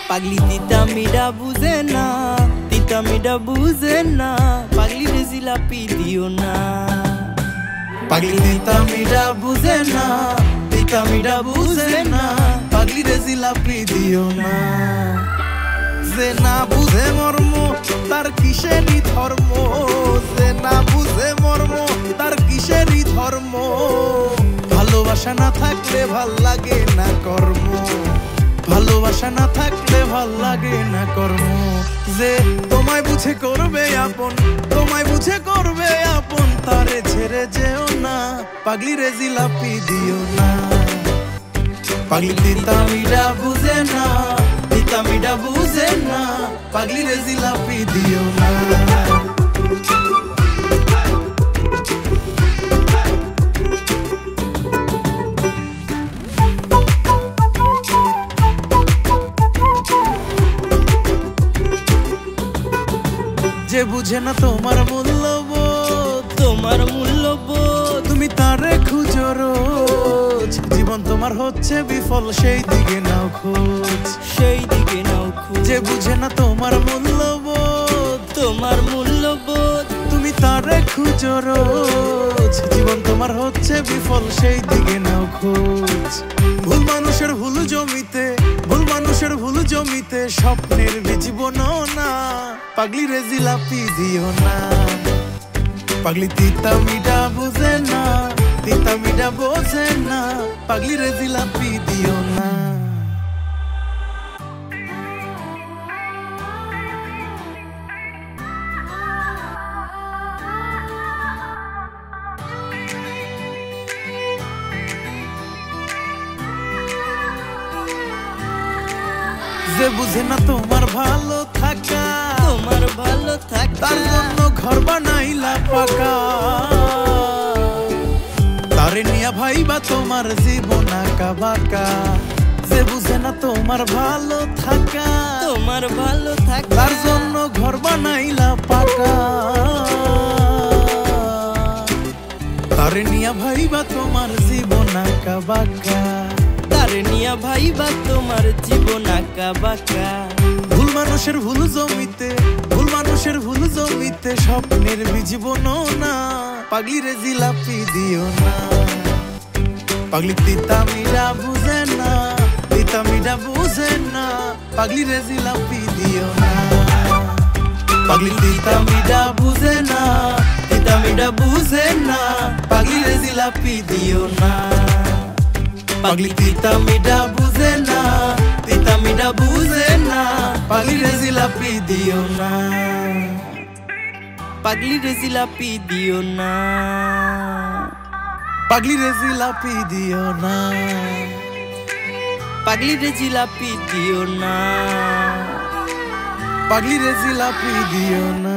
পাগলি তিতা মিডা বুঝে না, তিতা মিডা বুঝে না, পাগলি রে জিলাপি দিও না। পাগলি তিতা মিডা বুঝে না, তিতা মিডা বুঝে না, পাগলি রে জিলাপি দিও না। যে না বুঝে মর্ম তার কিসেরই ধর্ম, যে না বুঝে মর্ম তার কিসেরই ধর্ম। ভালোবাসা না থাকলে ভাল লাগে না কর্ম, ভালোবাসা না থাকলে ভাল লাগে না কর্ম। যে তোমায় বুঝে করবে আপন, তোমায় বুঝে করবে আপন, তারে ছেড়ে যেও না, পাগলি রে জিলাপি দিও না। পাগলি তিতা মিডা বুঝে না, তিতা মিডা বুঝে না, পাগলি রে জিলাপি দিও না। যে বুঝে না তোমার মূল্যবোধ, তোমার মূল্যবোধ, তুমি তারে খুঁজো রোজ। জীবন তোমার হচ্ছে বিফল, সেই দিকে নাও খোঁজ, সেই দিকে নাও খোঁজ। যে বুঝে না তোমার মূল্যবোধ, তোমার মূল্যবোধ, তুমি তারে খুঁজো রোজ। জীবন তোমার হচ্ছে বিফল, সেই দিকে নাও খোঁজ। ভুল মানুষের ভুল জমিতে, ভুল মানুষের ভুল জমিতে, স্বপ্নের জীবন না, পাগলি রে জিলাপি দিও না। পাগলি তিতা মিডা বুঝে না, তিতা মিডা বোঝে না, পাগলি রে জিলাপি দিও না। যে বুঝে না তোমার ভালো থাকা, তোমার ভালো থাকা, তার জন্য ঘর বানাইলা পাকা। তারে নিয়া ভাইবা তোমার জীবন আঁকা বাঁকা। যে বুঝে না তোমার ভালো থাকা, তোমার ভালো থাকা, তার জন্য ঘর বানাইলা পাকা। তারে নিয়া ভাইবা তোমার জীবন আঁকা বাঁকা, তারে নিয়া ভাইবা তোমার জীবন আঁকা বাঁকা। ভুল মানুষের ভুল জমিতে, ভুল মানুষের ভুল জমিতে, স্বপ্নের জীবন না, পাগলি রে জিলাপি দিও না। পাগলি তিতা মিডা বুঝে না, তিতা মিডা বুঝে না, পাগলি রে জিলাপি দিও না। পাগলি তিতা মিডা বুঝে না, তিতা মিডা বুঝে না, পাগলি রে জিলাপি দিও না। পাগলি তিতা মিডা বুঝে না, তিতা মিডা বুঝে না, পাগলি রে জিলাপি দিও না। পাগলি রে জিলাপি দিও না, পাগলি রে জিলাপি দিও না, পাগলি রে জিলাপি দিও না, পাগলি রে জিলাপি দিও না।